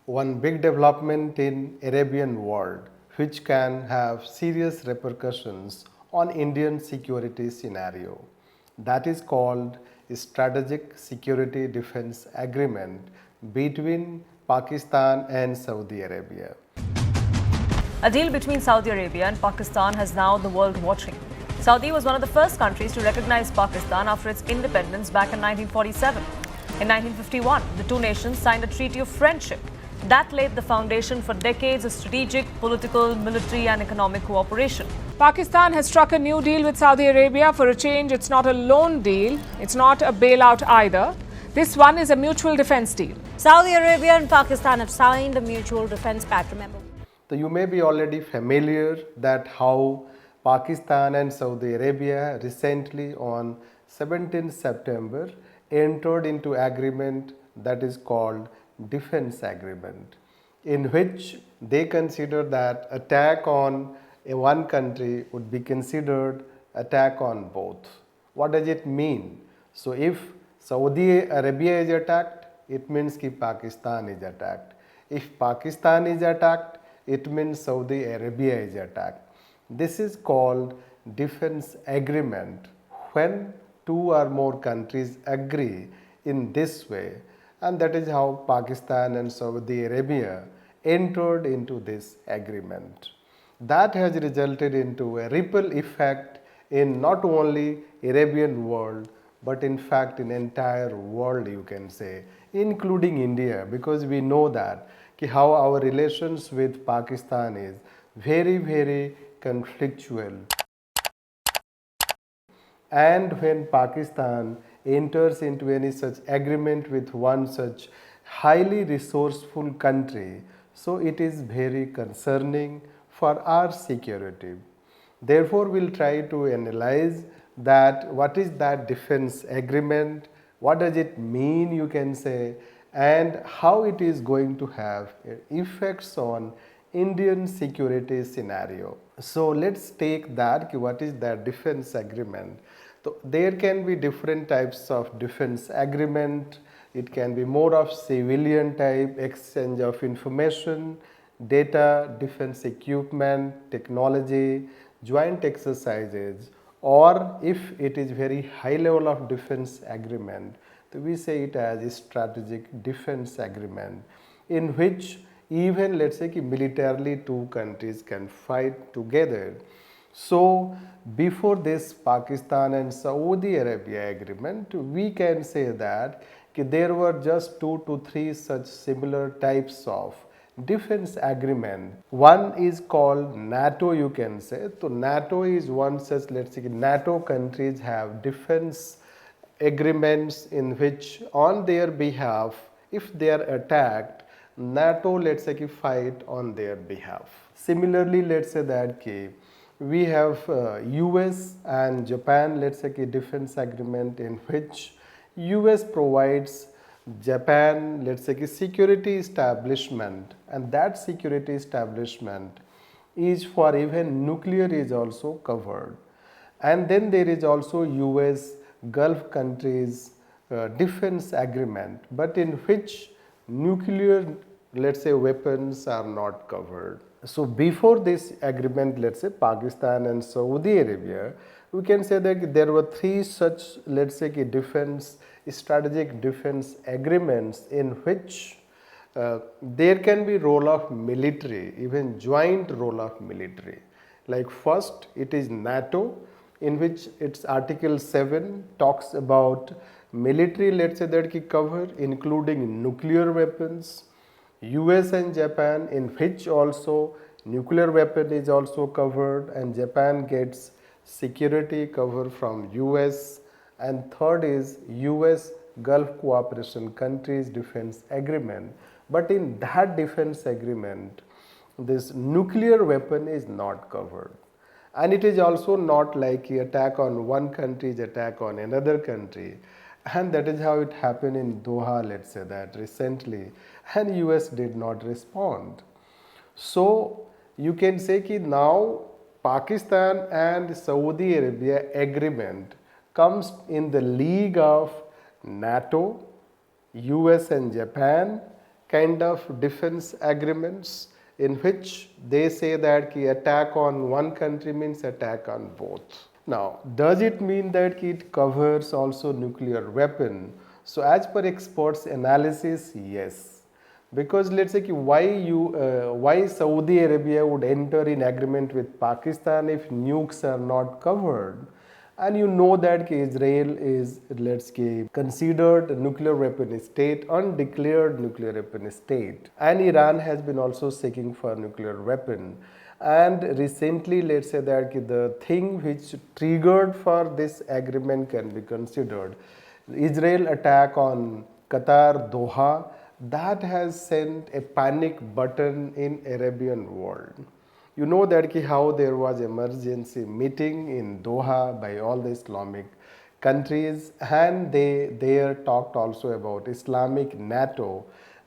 one big development in Arabian world which can have serious repercussions on Indian security scenario. That is called Strategic Security Defense Agreement between Pakistan and Saudi Arabia. A deal between Saudi Arabia and Pakistan has now the world watching. Saudi was one of the first countries to recognize Pakistan after its independence back in 1947. In 1951, the two nations signed a treaty of friendship that laid the foundation for decades of strategic, political, military and economic cooperation. Pakistan has struck a new deal with Saudi Arabia. For a change, it's not a loan deal, it's not a bailout either. This one is a mutual defense deal. Saudi Arabia and Pakistan have signed a mutual defense pact, remember. So you may be already familiar that how Pakistan and Saudi Arabia recently on 17 September entered into agreement that is called defense agreement, in which they consider that attack on one country would be considered attack on both. What does it mean? So if Saudi Arabia is attacked, it means that Pakistan is attacked. If Pakistan is attacked, it means Saudi Arabia is attacked. This is called defense agreement when two or more countries agree in this way, and that is how Pakistan and Saudi Arabia entered into this agreement. That has resulted into a ripple effect in not only Arabian world but in fact in entire world, you can say, including India, because we know that how our relations with Pakistan is very conflictual. And when Pakistan enters into any such agreement with one such highly resourceful country, so it is very concerning for our security. Therefore, we'll try to analyze that what is that defense agreement, what does it mean, you can say, and how it is going to have effects on Indian security scenario. So let's take that, what is that defense agreement. So there can be different types of defense agreement. It can be more of civilian type, exchange of information, data, defense equipment, technology, joint exercises, or if it is very high level of defense agreement, so we say it as a strategic defense agreement, in which even let's say militarily two countries can fight together. So before this Pakistan and Saudi Arabia agreement, we can say that there were just 2 to 3 such similar types of defense agreement. One is called NATO, you can say. So NATO is one such, let's say NATO countries have defense agreements in which on their behalf, if they are attacked, NATO let's say fight on their behalf. Similarly, let's say that we have US and Japan, let's say defense agreement in which US provides Japan, let's say security establishment, and that security establishment is for even nuclear is also covered. And then there is also US Gulf countries defense agreement, but in which nuclear, let's say, weapons are not covered. So before this agreement, let's say Pakistan and Saudi Arabia, we can say that there were 3 such, let's say, defense, strategic defense agreements in which there can be role of military, even joint role of military. Like first, it is NATO, in which its Article 7 talks about military, let's say that cover, including nuclear weapons. US and Japan, in which also nuclear weapon is also covered, and Japan gets security cover from US. And third is US Gulf Cooperation Countries Defense Agreement. But in that defense agreement, this nuclear weapon is not covered. And it is also not like attack on one country is attack on another country. And that is how it happened in Doha, let's say that recently, and US did not respond. So you can say that now Pakistan and Saudi Arabia agreement comes in the league of NATO, US and Japan, kind of defense agreements in which they say that ki attack on one country means attack on both. Now, does it mean that it covers also nuclear weapon? So, as per experts' analysis, yes. Because let's say ki why Saudi Arabia would enter in agreement with Pakistan if nukes are not covered? And you know that ki Israel is, let's say, considered a nuclear weapon state, undeclared nuclear weapon state, and Iran has been also seeking for nuclear weapon. And recently, let's say that ki the thing which triggered for this agreement can be considered. Israel attack on Qatar, Doha, that has sent a panic button in Arabian world. You know that ki how there was emergency meeting in Doha by all the Islamic countries, and they there talked also about Islamic NATO.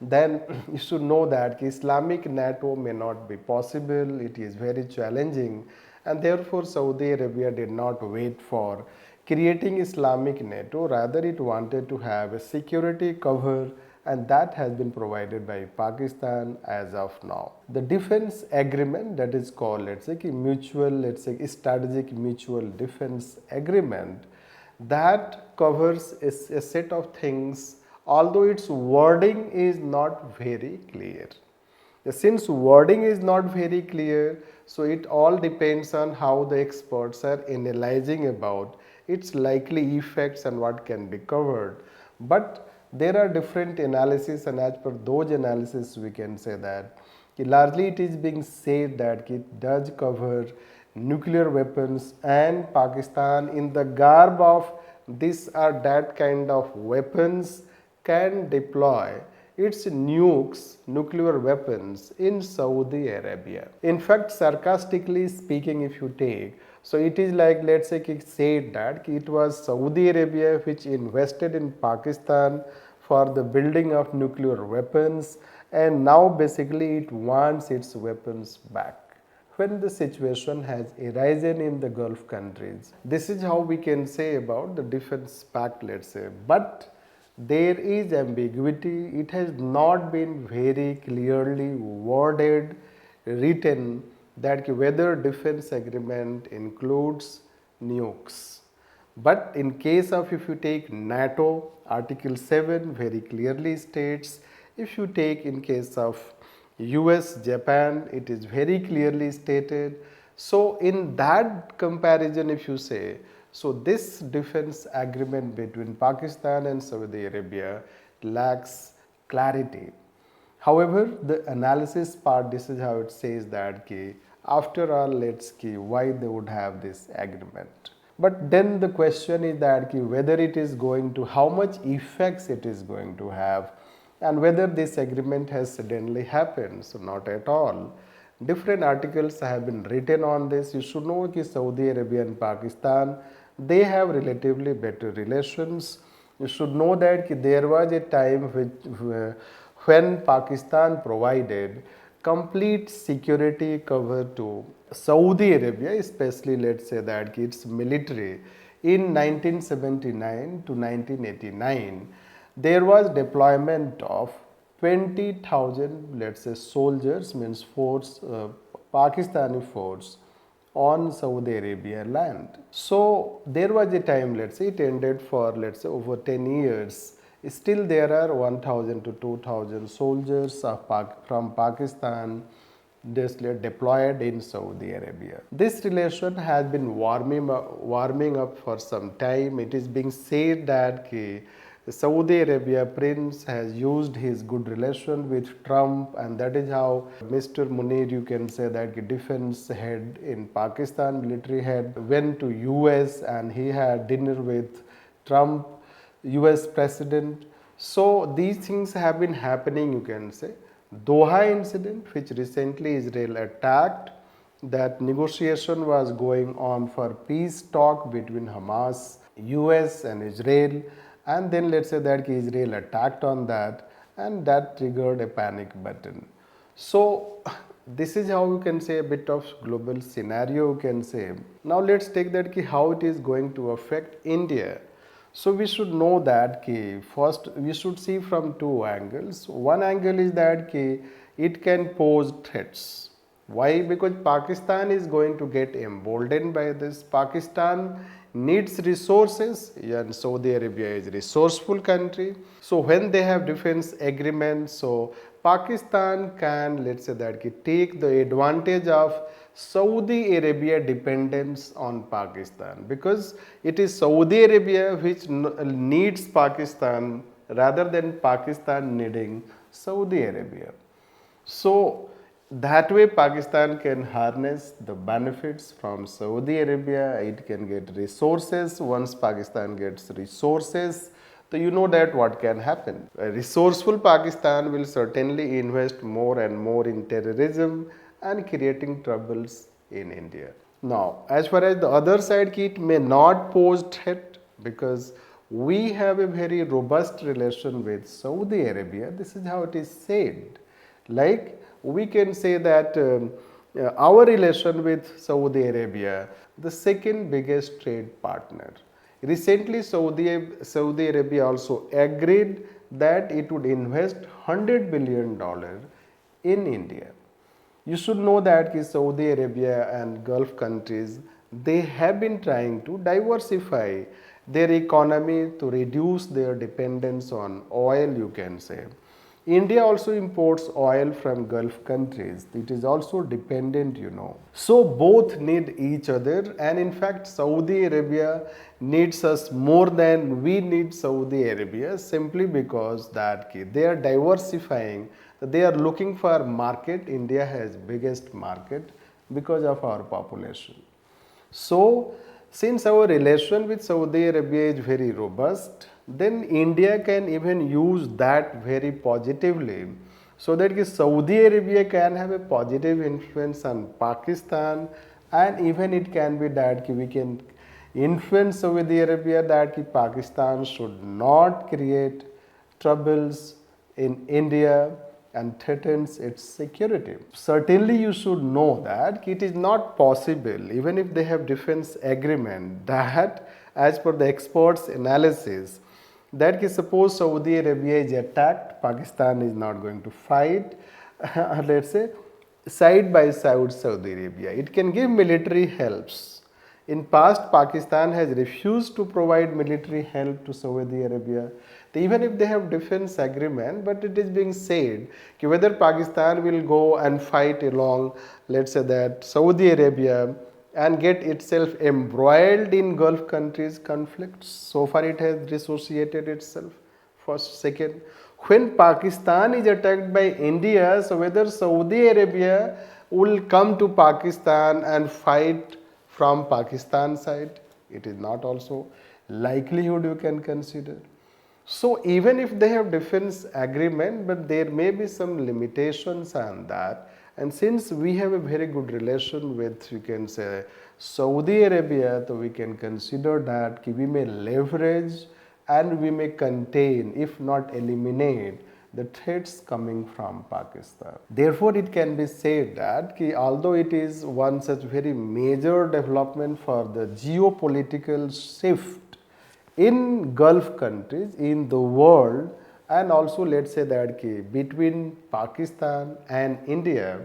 Then you should know that ki Islamic NATO may not be possible, it is very challenging, and therefore Saudi Arabia did not wait for creating Islamic NATO, rather it wanted to have a security cover, and that has been provided by Pakistan as of now. The defense agreement, that is called, let's say, strategic mutual defense agreement, that covers a set of things, although its wording is not very clear. Since wording is not very clear, so it all depends on how the experts are analyzing about its likely effects and what can be covered. But there are different analyses, and as per those analysis we can say that largely it is being said that it does cover nuclear weapons, and Pakistan in the garb of this or that kind of weapons can deploy its nukes, nuclear weapons in Saudi Arabia. In fact, sarcastically speaking, if you take, so it is like, let's say, it said that it was Saudi Arabia which invested in Pakistan for the building of nuclear weapons, and now basically it wants its weapons back when the situation has arisen in the Gulf countries. This is how we can say about the defense pact, let's say. But there is ambiguity. It has not been very clearly worded, written, that whether defense agreement includes nukes. But in case of, if you take NATO, Article 7 very clearly states. If you take in case of US, Japan, it is very clearly stated. So in that comparison, if you say, so this defense agreement between Pakistan and Saudi Arabia lacks clarity. However, the analysis part, this is how it says that after all, let's see why they would have this agreement. But then the question is that whether it is going to, how much effects it is going to have, and whether this agreement has suddenly happened. So not at all. Different articles have been written on this. You should know that Saudi Arabia and Pakistan, they have relatively better relations. You should know that there was a time when Pakistan provided complete security cover to Saudi Arabia, especially let's say that its military. In 1979 to 1989, there was deployment of 20,000, let's say, soldiers, means force, Pakistani force on Saudi Arabia land. So there was a time, let's say, it ended for, let's say, over 10 years. Still there are 1,000 to 2,000 soldiers from Pakistan deployed in Saudi Arabia. This relation has been warming up for some time. It is being said that the Saudi Arabia prince has used his good relation with Trump, and that is how Mr. Munir, you can say that the defense head in Pakistan, military head, went to US and he had dinner with Trump, US president. So these things have been happening, you can say. Doha incident, which recently Israel attacked, that negotiation was going on for peace talk between Hamas, US and Israel, and then let's say that Israel attacked on that, and that triggered a panic button. So this is how you can say a bit of global scenario, you can say. Now let's take that how it is going to affect India. So we should know that first we should see from two angles. One angle is that it can pose threats. Why? Because Pakistan is going to get emboldened by this. Pakistan needs resources and Saudi Arabia is a resourceful country. So when they have defense agreements, so Pakistan can, let's say that take the advantage of Saudi Arabia dependence on Pakistan, because it is Saudi Arabia which needs Pakistan rather than Pakistan needing Saudi Arabia. So that way Pakistan can harness the benefits from Saudi Arabia, it can get resources. Once Pakistan gets resources, so you know that what can happen. A resourceful Pakistan will certainly invest more and more in terrorism and creating troubles in India. Now, as far as the other side, it may not pose threat because we have a very robust relation with Saudi Arabia. This is how it is said. Like we can say that our relation with Saudi Arabia, the second biggest trade partner. Recently, Saudi Arabia also agreed that it would invest $100 billion in India. You should know that Saudi Arabia and Gulf countries, they have been trying to diversify their economy to reduce their dependence on oil, you can say. India also imports oil from Gulf countries. It is also dependent, you know. So both need each other, and in fact Saudi Arabia needs us more than we need Saudi Arabia, simply because that they are diversifying. They are looking for market. India has biggest market because of our population. So since our relation with Saudi Arabia is very robust, then India can even use that very positively, so that Saudi Arabia can have a positive influence on Pakistan, and even it can be that we can influence Saudi Arabia that Pakistan should not create troubles in India and threatens its security. Certainly you should know that it is not possible, even if they have defense agreement, that as per the experts' analysis, that suppose Saudi Arabia is attacked, Pakistan is not going to fight, let's say side by side Saudi Arabia. It can give military helps. In past, Pakistan has refused to provide military help to Saudi Arabia. Even if they have defense agreement, but it is being said whether Pakistan will go and fight along, let's say that Saudi Arabia, and get itself embroiled in Gulf countries conflicts. So far it has dissociated itself. First, second, when Pakistan is attacked by India, so whether Saudi Arabia will come to Pakistan and fight from Pakistan side, it is not also likelihood you can consider. So even if they have defense agreement, but there may be some limitations on that. And since we have a very good relation with, you can say, Saudi Arabia, so we can consider that we may leverage and we may contain, if not eliminate, the threats coming from Pakistan. Therefore, it can be said that although it is one such very major development for the geopolitical shift in Gulf countries, in the world, and also let's say that between Pakistan and India,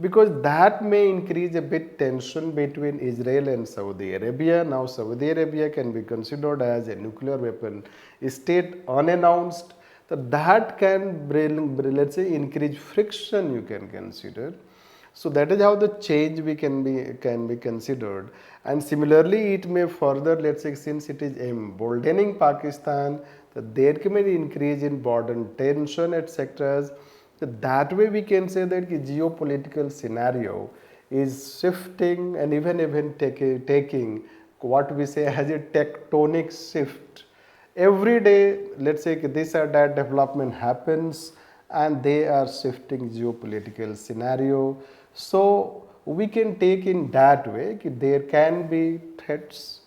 because that may increase a bit tension between Israel and Saudi Arabia. Now Saudi Arabia can be considered as a nuclear weapon state unannounced. So that can bring, let's say, increase friction you can consider. So that is how the change can be considered. And similarly, it may further, let's say, since it is emboldening Pakistan, that there can be an increase in border tension, etc. So that way we can say that the geopolitical scenario is shifting and even taking what we say as a tectonic shift. Every day, let's say this or that development happens and they are shifting geopolitical scenario. So we can take in that way, there can be threats,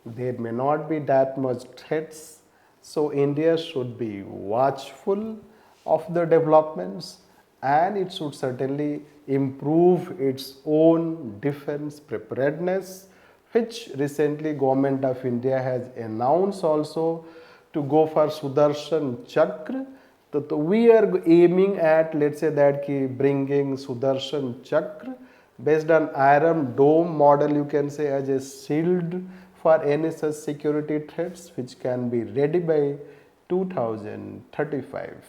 there may not be that much threats. So India should be watchful of the developments, and it should certainly improve its own defense preparedness which recently government of India has announced also to go for Sudarshan Chakra. So we are aiming at, let's say that bringing Sudarshan Chakra based on Iron Dome model, you can say, as a shield for any such security threats, which can be ready by 2035.